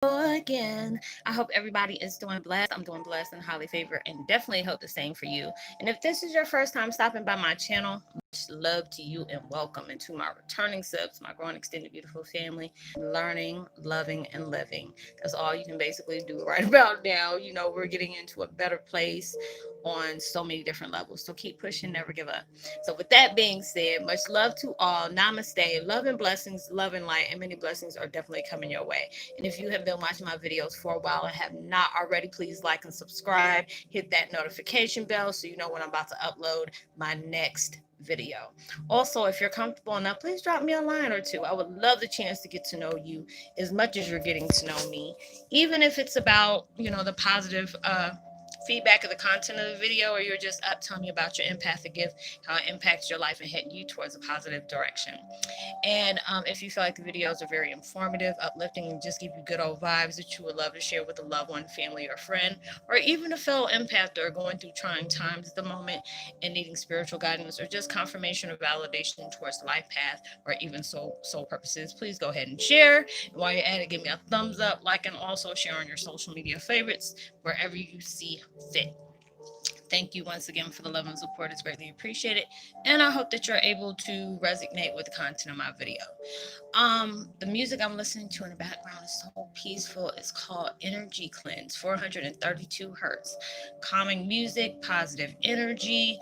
Again. I hope everybody is doing blessed. I'm doing blessed and highly favored, and definitely hope the same for you. And if this is your first time stopping by my channel, much love to you and welcome. And to my returning subs, my growing extended beautiful family, learning, loving, and living. That's all you can basically do right about now. We're getting into a better place on so many different levels. So keep pushing, never give up. So with that being said, much love to all. Namaste. Love and blessings, love and light, and many blessings are definitely coming your way. And if you have been watching my videos for a while and have not already, please like and subscribe. Hit that notification bell so you know when I'm about to upload my next video. Also, if you're comfortable enough, please drop me a line or two. I would love the chance to get to know you as much as you're getting to know me, even if it's about, the positive feedback of the content of the video, or you're just up telling me about your empathic gift, how it impacts your life and heading you towards a positive direction. And if you feel like the videos are very informative, uplifting, and just give you good old vibes that you would love to share with a loved one, family, or friend, or even a fellow empath that are going through trying times at the moment and needing spiritual guidance, or just confirmation or validation towards the life path, or even soul purposes, please go ahead and share. And while you're at it, give me a thumbs up, like, and also share on your social media favorites wherever you see fit. Thank you once again for the love and support. It's greatly appreciated. And I hope that you're able to resonate with the content of my video. The music I'm listening to in the background is so peaceful. It's called Energy Cleanse, 432 hertz. Calming music, positive energy,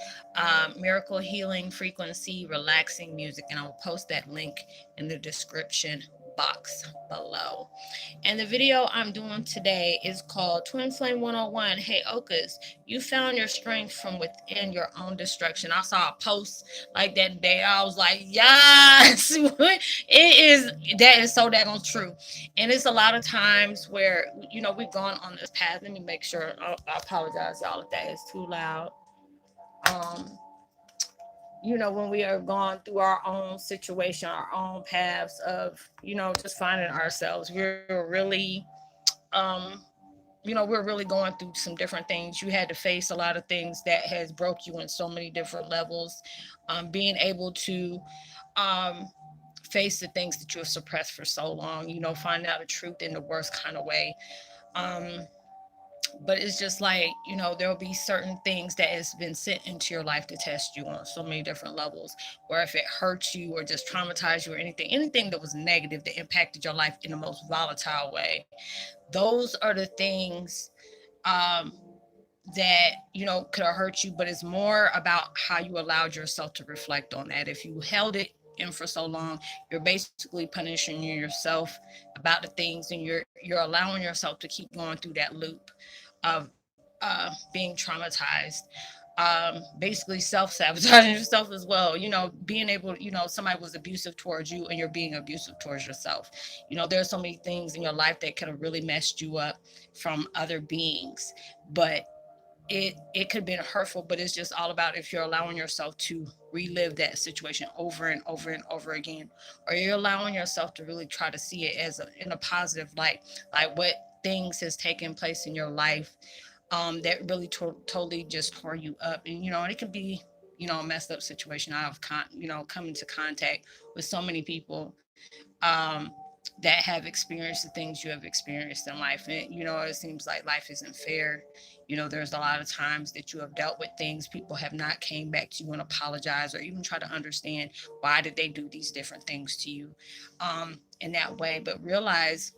miracle healing frequency, relaxing music. And I will post that link in the description box below. And the video I'm doing today is called Twin Flame 101. Heyokas, you found your strength from within your own destruction. I saw a post like that day. I was like, yes, that is so daggone true. And it's a lot of times where, we've gone on this path. Let me make sure. I apologize, y'all, if that is too loud. Um, when we are going through our own situation, our own paths of, just finding ourselves, um, we're really going through some different things. You had to face a lot of things that has broke you in so many different levels. Being able to um, face the things that you have suppressed for so long, find out the truth in the worst kind of way. Um, but it's just like, there'll be certain things that has been sent into your life to test you on so many different levels, where if it hurts you or just traumatized you or anything that was negative that impacted your life in the most volatile way, those are the things um that could have hurt you. But it's more about how you allowed yourself to reflect on that. If you held it in for so long, you're basically punishing yourself about the things, and you're allowing yourself to keep going through that loop of being traumatized, basically self-sabotaging yourself as well. Being able, somebody was abusive towards you and you're being abusive towards yourself. There's so many things in your life that could have really messed you up from other beings, but it could have been hurtful. But it's just all about if you're allowing yourself to relive that situation over and over and over again, or you're allowing yourself to really try to see it as in a positive light, like what things has taken place in your life that really totally just tore you up. And it could be, a messed up situation. I've come into contact with so many people that have experienced the things you have experienced in life. And, it seems like life isn't fair. There's a lot of times that you have dealt with things, people have not came back to you and apologized or even try to understand why did they do these different things to you in that way. But realize,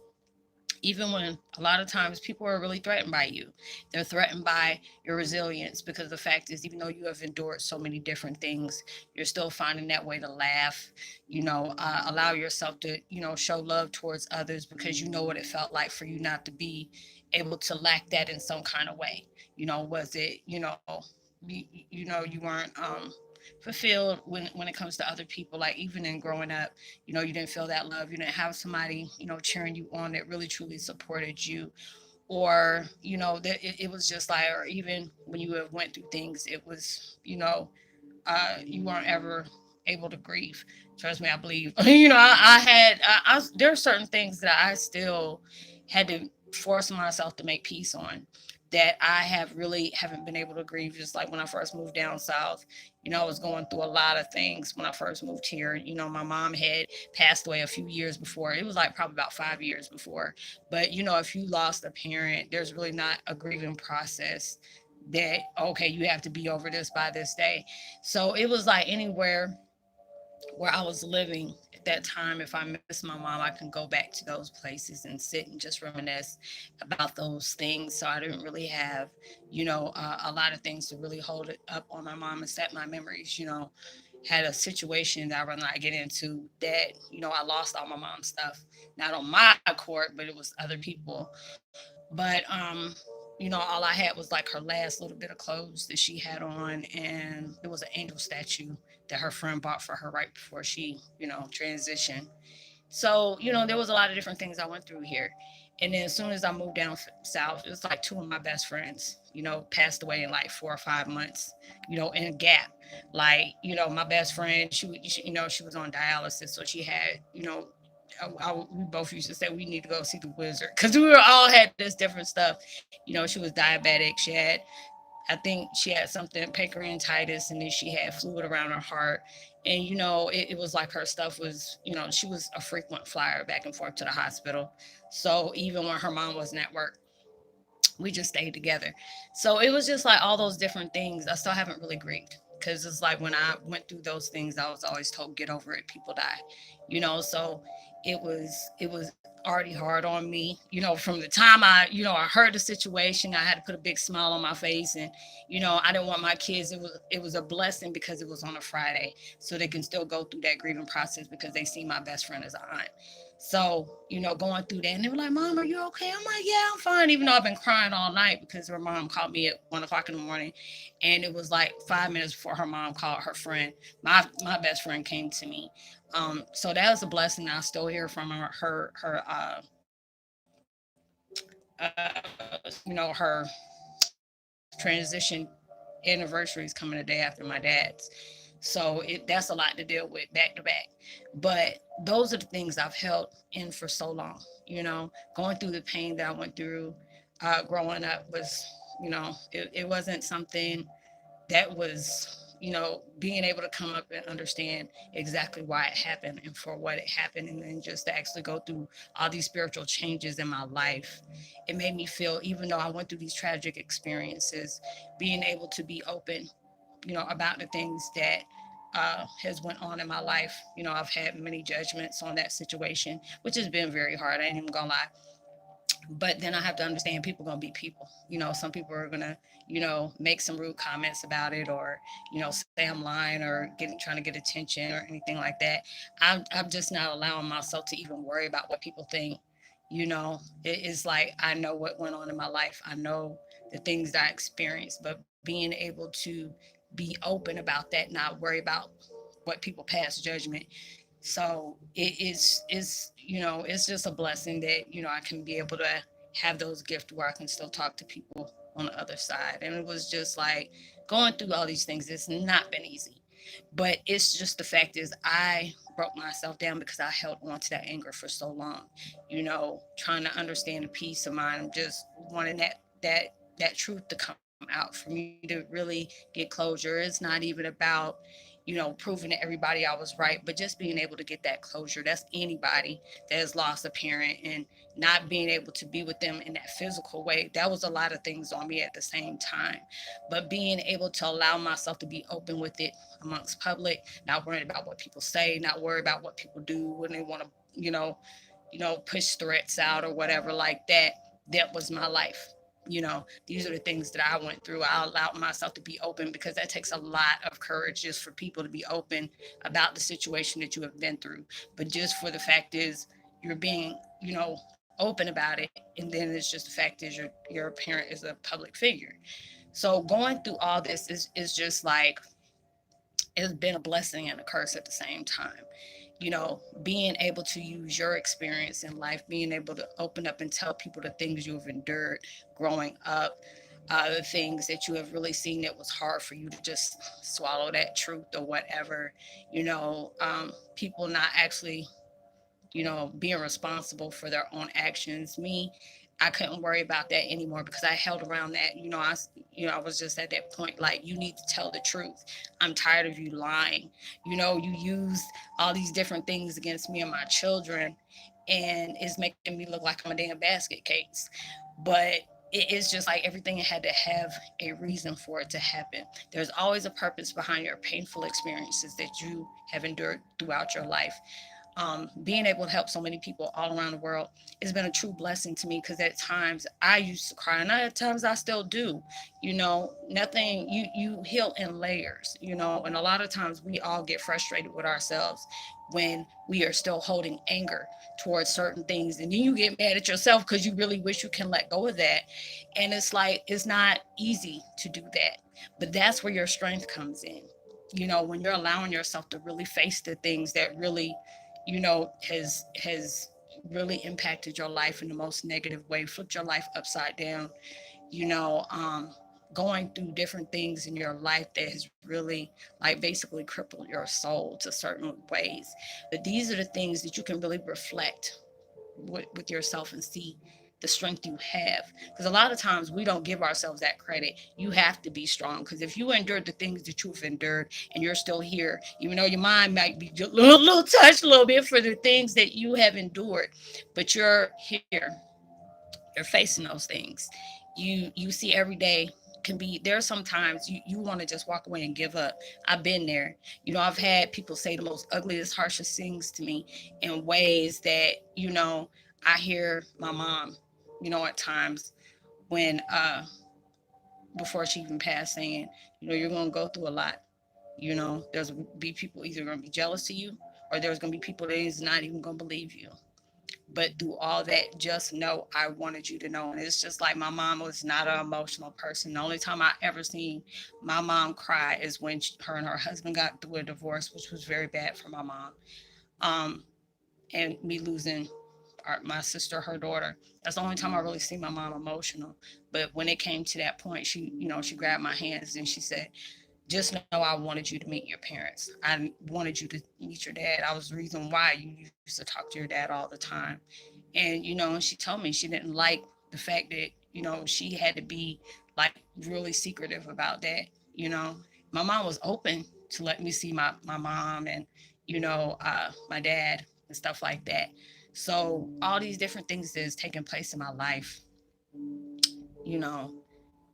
even when a lot of times people are really threatened by you, they're threatened by your resilience, because the fact is, even though you have endured so many different things, you're still finding that way to laugh, allow yourself to, show love towards others, because you know what it felt like for you not to be able to lack that in some kind of way. Was it, you weren't fulfilled when it comes to other people, like even in growing up, you didn't feel that love, you didn't have somebody, cheering you on that really truly supported you, or that it was just like, or even when you have went through things, it was, you weren't ever able to grieve. Trust me, I believe. I had there are certain things that I still had to forcing myself to make peace on, that I have really haven't been able to grieve. Just like when I first moved down south, I was going through a lot of things when I first moved here. My mom had passed away a few years before. It was like probably about 5 years before. But if you lost a parent, there's really not a grieving process that, okay, you have to be over this by this day. So it was like anywhere where I was living at that time, if I miss my mom, I can go back to those places and sit and just reminisce about those things. So I didn't really have, a lot of things to really hold it up on my mom and set my memories. Had a situation that I rather not get into that, I lost all my mom's stuff, not on my court, but it was other people. But all I had was like her last little bit of clothes that she had on, and it was an angel statue that her friend bought for her right before she, transitioned. So, there was a lot of different things I went through here. And then as soon as I moved down south, it was like two of my best friends, passed away in like 4 or 5 months, in a gap. Like, my best friend, she was on dialysis. So she had, we both used to say we need to go see the wizard because we were all had this different stuff. She was diabetic. She had, I think she had something pancreatitis, and then she had fluid around her heart. And it was like her stuff was, she was a frequent flyer back and forth to the hospital. So even when her mom wasn't at work, we just stayed together. So it was just like all those different things. I still haven't really grieved because it's like when I went through those things, I was always told, get over it, people die, So it was already hard on me, from the time I heard the situation. I had to put a big smile on my face, and I didn't want my kids. It was a blessing because it was on a Friday, so they can still go through that grieving process because they see my best friend as an aunt. So, going through that, and they were like, Mom, are you okay? I'm like, yeah, I'm fine. Even though I've been crying all night because her mom called me at 1 o'clock in the morning. And it was like 5 minutes before her mom called her friend. My best friend came to me. So that was a blessing. I still hear from her transition anniversary is coming the day after my dad's. So that's a lot to deal with back to back. But those are the things I've held in for so long. Going through the pain that I went through growing up was, it wasn't something that was, being able to come up and understand exactly why it happened and for what it happened. And then just to actually go through all these spiritual changes in my life, it made me feel, even though I went through these tragic experiences, being able to be open, about the things that has went on in my life. I've had many judgments on that situation, which has been very hard. I ain't even gonna lie. But then I have to understand people are gonna be people. Some people are gonna, make some rude comments about it, or, say I'm lying or trying to get attention or anything like that. I'm just not allowing myself to even worry about what people think. It's like I know what went on in my life. I know the things that I experienced, but being able to be open about that, not worry about what people pass judgment. So it's just a blessing that I can be able to have those gifts where I can still talk to people on the other side. And it was just like going through all these things. It's not been easy, but it's just the fact is I broke myself down because I held on to that anger for so long. Trying to understand the peace of mind. I'm just wanting that truth to come out for me to really get closure. It's not even about proving to everybody I was right, but just being able to get that closure. That's anybody that has lost a parent and not being able to be with them in that physical way. That was a lot of things on me at the same time. But being able to allow myself to be open with it amongst public, not worrying about what people say, not worry about what people do when they want to, push threats out or whatever like that. That was my life. These are the things that I went through. I allowed myself to be open because that takes a lot of courage just for people to be open about the situation that you have been through. But just for the fact is you're being, open about it. And then it's just the fact is your parent is a public figure. So going through all this is just like it's been a blessing and a curse at the same time. Being able to use your experience in life, being able to open up and tell people the things you have endured growing up, the things that you have really seen that was hard for you to just swallow that truth or whatever, people not actually being responsible for their own actions. Me, I couldn't worry about that anymore because I held around that. I was just at that point like, you need to tell the truth. I'm tired of you lying. You used all these different things against me and my children, and it's making me look like I'm a damn basket case. But it is just like everything had to have a reason for it to happen. There's always a purpose behind your painful experiences that you have endured throughout your life. Being able to help so many people all around the world has been a true blessing to me, because at times I used to cry, and at times I still do. Nothing, you heal in layers, and a lot of times we all get frustrated with ourselves when we are still holding anger towards certain things, and then you get mad at yourself because you really wish you can let go of that. And it's like, it's not easy to do that, but that's where your strength comes in. When you're allowing yourself to really face the things that really, has really impacted your life in the most negative way, flipped your life upside down, you know, um, going through different things in your life that has really, like, basically crippled your soul to certain ways. But these are the things that you can really reflect with yourself and see the strength you have, because a lot of times we don't give ourselves that credit. You have to be strong, because if you endured the things that you've endured and you're still here, even though your mind might be a little touched a little bit for the things that you have endured, but you're here, you're facing those things. You see every day can be, there are sometimes you want to just walk away and give up. I've been there. I've had people say the most ugliest, harshest things to me in ways that, I hear my mom, at times, when before she even passed, saying, you're going to go through a lot. There's be people either going to be jealous of you, or there's going to be people that is not even going to believe you. But through all that, just know I wanted you to know. And it's just like, my mom was not an emotional person. The only time I ever seen my mom cry is when her and her husband got through a divorce, which was very bad for my mom. Um, and me losing my sister, her daughter. That's the only time I really see my mom emotional. But when it came to that point, she grabbed my hands and she said, just know I wanted you to meet your parents. I wanted you to meet your dad. I was the reason why you used to talk to your dad all the time. And, and she told me she didn't like the fact that, she had to be like really secretive about that. My mom was open to let me see my mom and, my dad and stuff like that. So all these different things that is taking place in my life, you know,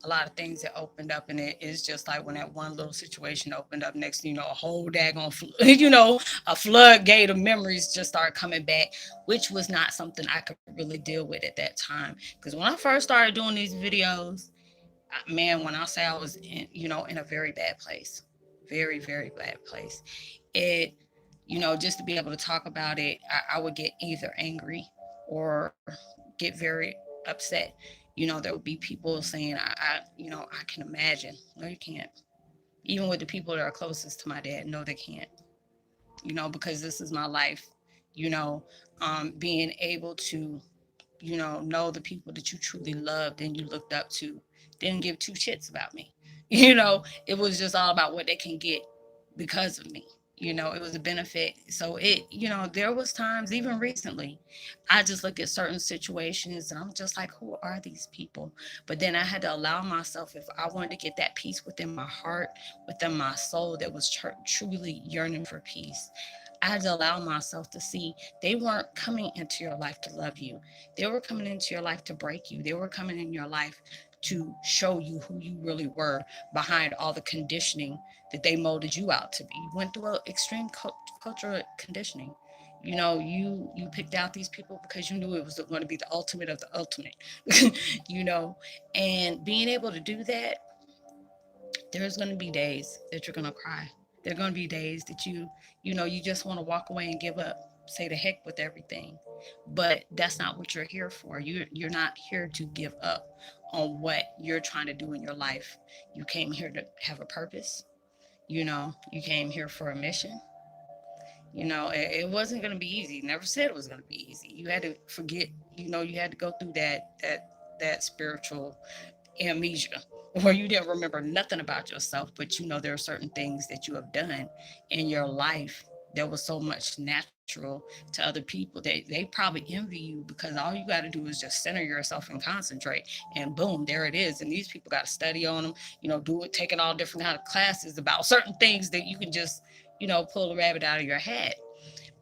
a lot of things that opened up, and it is just like when that one little situation opened up, next thing you know, a whole daggone a floodgate of memories just started coming back, which was not something I could really deal with at that time. Because when I first started doing these videos, man, when I say I was in a very bad place, very, very bad place, it, just to be able to talk about it, I would get either angry or get very upset. There would be people saying, I can imagine. No, you can't. Even with the people that are closest to my dad, no, they can't. Because this is my life. You know, being able to, know the people that you truly loved and you looked up to didn't give two shits about me. It was just all about what they can get because of me. It was a benefit. So there was times, even recently, I just look at certain situations and I'm just like, who are these people? But then I had to allow myself, if I wanted to get that peace within my heart, within my soul that was truly yearning for peace, I had to allow myself to see they weren't coming into your life to love you. They were coming into your life to break you. They were coming in your life to show you who you really were behind all the conditioning that they molded you out to be. You went through extreme cultural conditioning. You picked out these people because you knew it was going to be the ultimate of the ultimate. you know, and being able to do that, there's going to be days that you're going to cry. There are going to be days that you just want to walk away and give up, say the heck with everything. But that's not what you're here for. You're not here to give up on what you're trying to do in your life. You came here to have a purpose. You came here for a mission. It wasn't going to be easy. Never said it was going to be easy. You had to forget, you had to go through that spiritual amnesia where you didn't remember nothing about yourself, but there are certain things that you have done in your life that was so much natural to other people. They probably envy you because all you got to do is just center yourself and concentrate, and boom, there it is. And these people got to study on them, do it, taking all different kind of classes about certain things that you can just, pull a rabbit out of your hat.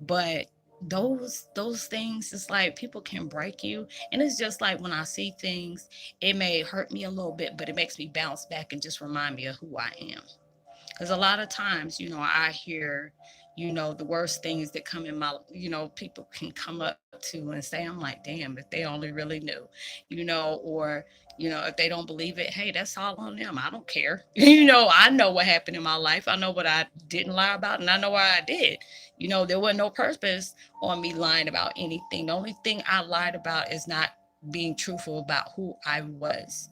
But those things, it's like people can break you, and it's just like when I see things, it may hurt me a little bit, but it makes me bounce back and just remind me of who I am. Because a lot of times, I hear, the worst things that come in my, people can come up to and say, I'm like, damn, if they only really knew, or, if they don't believe it, hey, that's all on them. I don't care. I know what happened in my life. I know what I didn't lie about, and I know why I did. There wasn't no purpose on me lying about anything. The only thing I lied about is not being truthful about who I was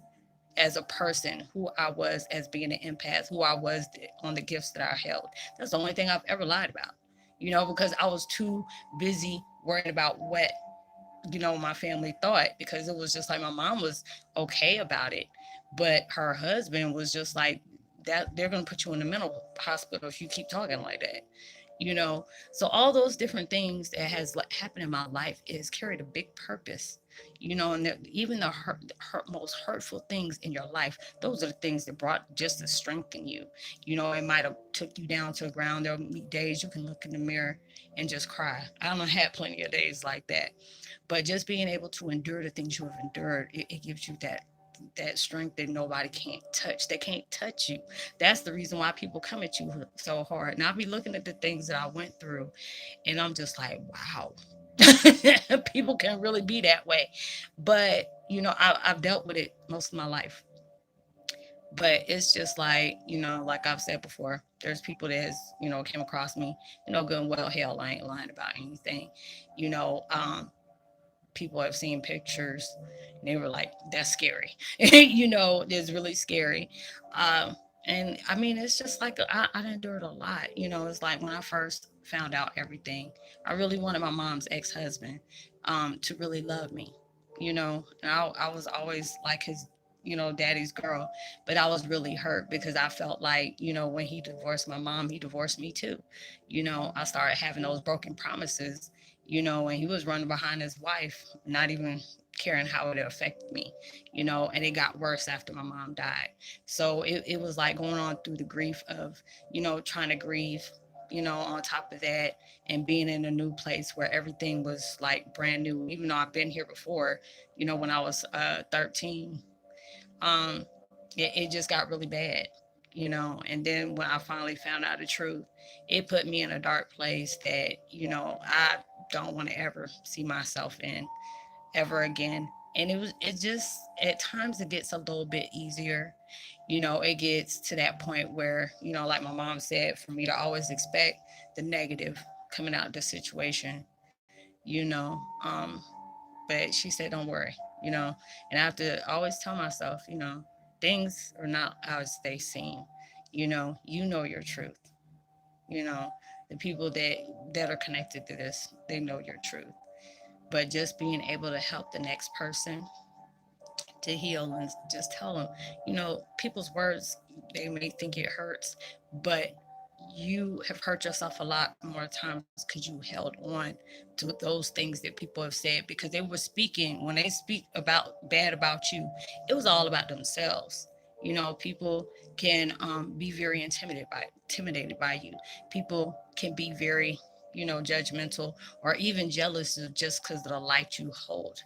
as a person, who I was as being an empath, who I was on the gifts that I held. That's the only thing I've ever lied about, because I was too busy worrying about what, my family thought, because it was just like my mom was okay about it, but her husband was just like, that they're going to put you in the mental hospital if you keep talking like that. you know so all those different things that has happened in my life is carried a big purpose. And even most hurtful things in your life, those are the things that brought just to strengthen you. It might have took you down to the ground. There'll be days you can look in the mirror and just cry. I don't had plenty of days like that, but just being able to endure the things you have endured, it gives you that strength that nobody can't touch. They can't touch you. That's the reason why people come at you so hard. And I'll be looking at the things that I went through, and I'm just like, wow. People can really be that way. But I've dealt with it most of my life. But it's just like, like I've said before, there's people that has, came across me, good and well, hell, I ain't lying about anything. you know um People have seen pictures and they were like, that's scary. It's really scary. um and I mean, it's just like I endured a lot. It's like when I first found out everything, I really wanted my mom's ex-husband to really love me. And I was always like his daddy's girl. But I was really hurt because I felt like, when he divorced my mom, he divorced me too. I started having those broken promises, and he was running behind his wife, not even caring how it affected me. And it got worse after my mom died. So it was like going on through the grief of, trying to grieve, on top of that, and being in a new place where everything was like brand new, even though I've been here before, when I was 13. It just got really bad. And then when I finally found out the truth, it put me in a dark place that, I don't want to ever see myself in ever again. And it just, at times it gets a little bit easier. It gets to that point where, like my mom said, for me to always expect the negative coming out of the situation, you know. But she said, don't worry, you know. And I have to always tell myself, things are not as they seem. You know your truth. The people that are connected to this, they know your truth. But just being able to help the next person to heal and just tell them, people's words, they may think it hurts, but you have hurt yourself a lot more times because you held on to those things that people have said, because they were speaking, when they speak about bad about you, it was all about themselves. People can be very intimidated by you. People can be very, judgmental, or even jealous of just because of the light you hold.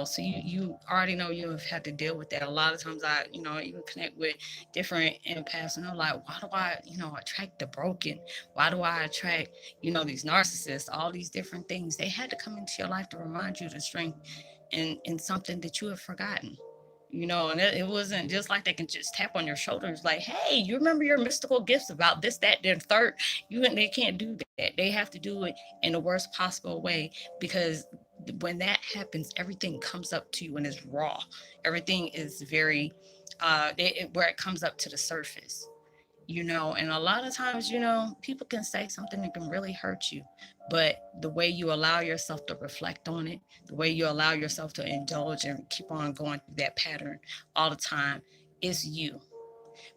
So you already know you have had to deal with that. A lot of times I, even connect with different empaths, and I'm like, why do I, attract the broken? Why do I attract, these narcissists, all these different things? They had to come into your life to remind you the strength in something that you have forgotten. And it wasn't just like they can just tap on your shoulders like, hey, you remember your mystical gifts about this, that, and third. They can't do that. They have to do it in the worst possible way, because when that happens, everything comes up to you and is raw. Everything is very where it comes up to the surface. And a lot of times, people can say something that can really hurt you, but the way you allow yourself to reflect on it, the way you allow yourself to indulge and keep on going through that pattern all the time, is you.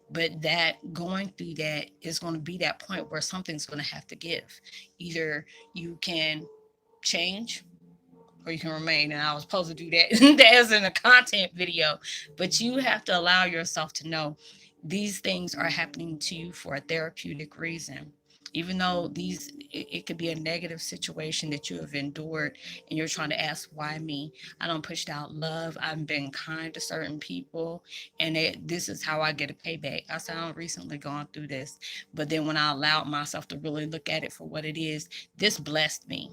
But that going through that is going to be that point where something's going to have to give. Either you can change or you can remain. And I was supposed to do that as in a content video, but you have to allow yourself to know these things are happening to you for a therapeutic reason. Even though it could be a negative situation that you have endured, and you're trying to ask, why me? I don't pushed out love. I've been kind to certain people, and this is how I get a payback. I said, I've recently gone through this, but then when I allowed myself to really look at it for what it is, this blessed me.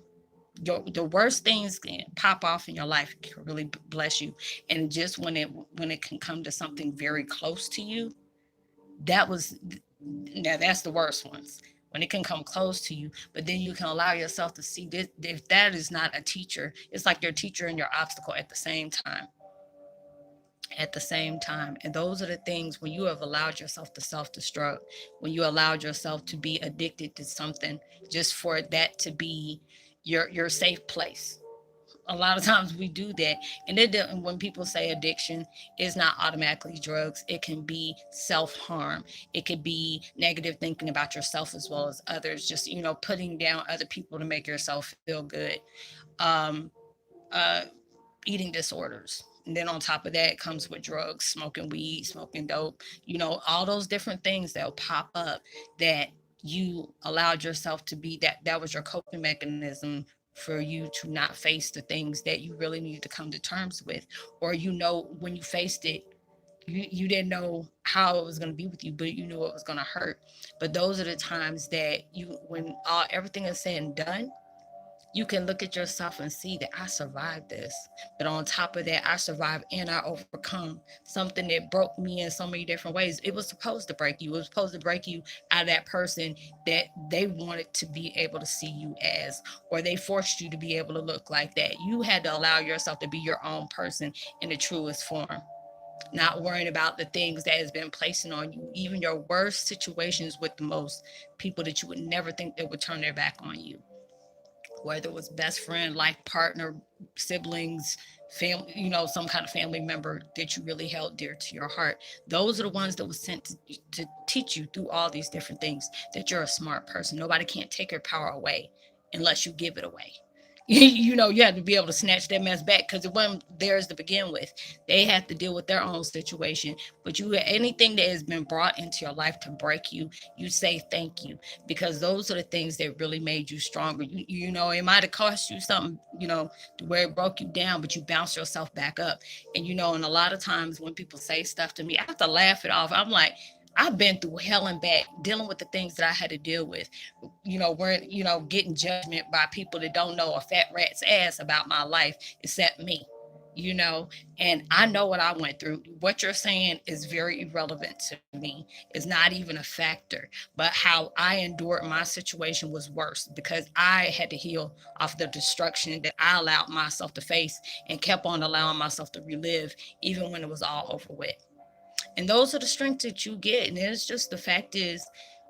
The worst things can pop off in your life can really bless you. And just when it can come to something very close to you, that was now that's the worst ones, when it can come close to you. But then you can allow yourself to see this, if that is not a teacher, it's like your teacher and your obstacle at the same time. And those are the things, when you have allowed yourself to self-destruct, when you allowed yourself to be addicted to something just for that to be your safe place. A lot of times we do that. And when people say addiction, it's not automatically drugs. It can be self-harm. It could be negative thinking about yourself as well as others, just putting down other people to make yourself feel good. um uh Eating disorders. And then on top of that comes with drugs, smoking weed, smoking dope, all those different things that'll pop up, that you allowed yourself to be, that was your coping mechanism for you to not face the things that you really need to come to terms with. Or when you faced it, you didn't know how it was going to be with you, but you knew it was going to hurt. But those are the times that when everything is said and done, you can look at yourself and see that I survived this. But on top of that, I survived and I overcome something that broke me in so many different ways. It was supposed to break you. It was supposed to break you out of that person that they wanted to be able to see you as, or they forced you to be able to look like that. You had to allow yourself to be your own person in the truest form, not worrying about the things that has been placing on you, even your worst situations with the most people that you would never think they would turn their back on you, whether it was best friend, life partner, siblings, family, some kind of family member that you really held dear to your heart. Those are the ones that were sent to teach you through all these different things that you're a smart person. Nobody can't take your power away unless you give it away. You have to be able to snatch that mess back, because it wasn't theirs to begin with. They have to deal with their own situation. But anything that has been brought into your life to break you, you say thank you, because those are the things that really made you stronger. It might have cost you something, to where it broke you down, but you bounced yourself back up. And a lot of times when people say stuff to me, I have to laugh it off. I'm like, I've been through hell and back dealing with the things that I had to deal with. We're, getting judgment by people that don't know a fat rat's ass about my life except me, you know, and I know what I went through. What you're saying is very irrelevant to me. It's not even a factor. But how I endured my situation was worse, because I had to heal off the destruction that I allowed myself to face and kept on allowing myself to relive, even when it was all over with. And those are the strengths that you get. And it's just, the fact is,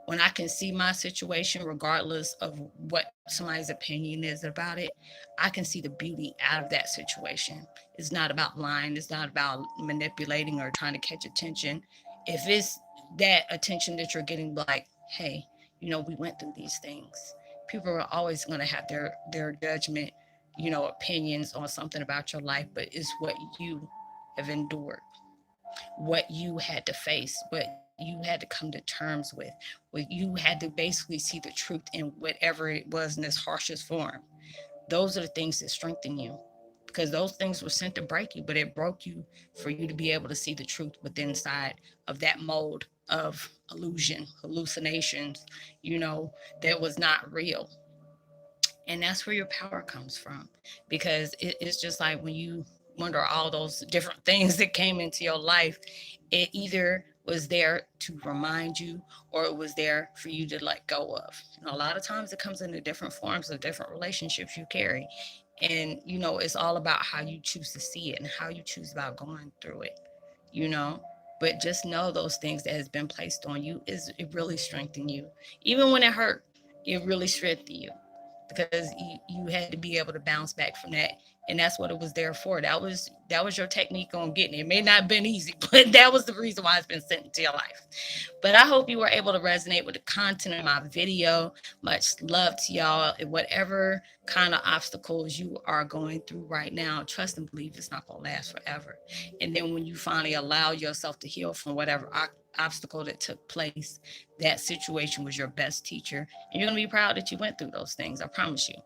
when I can see my situation, regardless of what somebody's opinion is about it, I can see the beauty out of that situation. It's not about lying, it's not about manipulating or trying to catch attention. If it's that attention that you're getting, like, hey, we went through these things. People are always going to have their judgment, opinions on something about your life, but it's what you have endured, what you had to face, what you had to come to terms with, what you had to basically see the truth in, whatever it was, in its harshest form. Those are the things that strengthen you, because those things were sent to break you, but it broke you for you to be able to see the truth within inside of that mold of illusion, hallucinations, that was not real. And that's where your power comes from, because it's just like when you wonder all those different things that came into your life, it either was there to remind you, or it was there for you to let go of. And a lot of times it comes in the different forms of different relationships you carry. And it's all about how you choose to see it and how you choose about going through it, you know but just know those things that has been placed on you, is it really strengthen you. Even when it hurt, it really strengthened you. because you had to be able to bounce back from that. And that's what it was there for. That was your technique on getting it. It may not have been easy, but that was the reason why it's been sent into your life. But I hope you were able to resonate with the content of my video. Much love to y'all. Whatever kind of obstacles you are going through right now, trust and believe it's not going to last forever. And then when you finally allow yourself to heal from whatever obstacle that took place, that situation was your best teacher. And you're going to be proud that you went through those things. I promise you.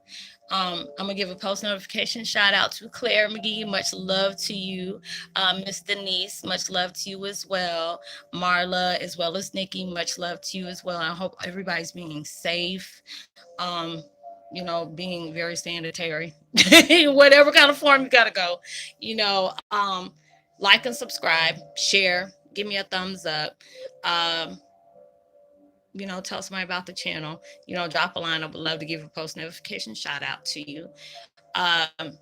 I'm gonna give a post notification shout out to Claire McGee. Much love to you, Miss Denise. Much love to you as well, Marla, as well as Nikki. Much love to you as well. I hope everybody's being safe. Um, being very sanitary, whatever kind of form you gotta go. You know, like and subscribe, share, give me a thumbs up. Um, tell somebody about the channel. Drop a line. I would love to give a post notification shout out to you. Um,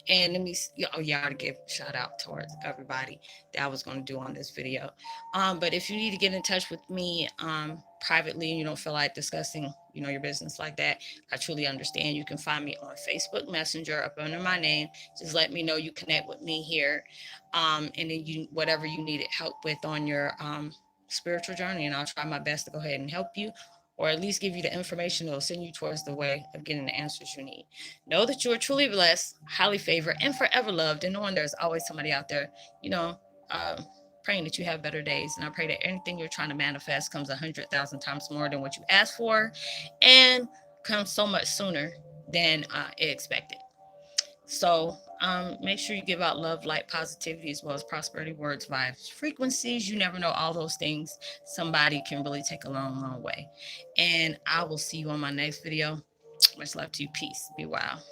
and let me, oh yeah, I already give a shout out towards everybody that I was going to do on this video. But if you need to get in touch with me privately and you don't feel like discussing, your business like that, I truly understand. You can find me on Facebook Messenger up under my name. Just let me know you connect with me here. And then whatever you needed help with on your spiritual journey, and I'll try my best to go ahead and help you, or at least give you the information that will send you towards the way of getting the answers you need. Know that you are truly blessed, highly favored, and forever loved, and knowing there's always somebody out there, um, praying that you have better days. And I pray that anything you're trying to manifest comes 100,000 times more than what you asked for, and comes so much sooner than expected. So make sure you give out love, light, positivity, as well as prosperity, words, vibes, frequencies. You never know, all those things somebody can really take a long, long way. And I will see you on my next video. Much love to you. Peace. Be well.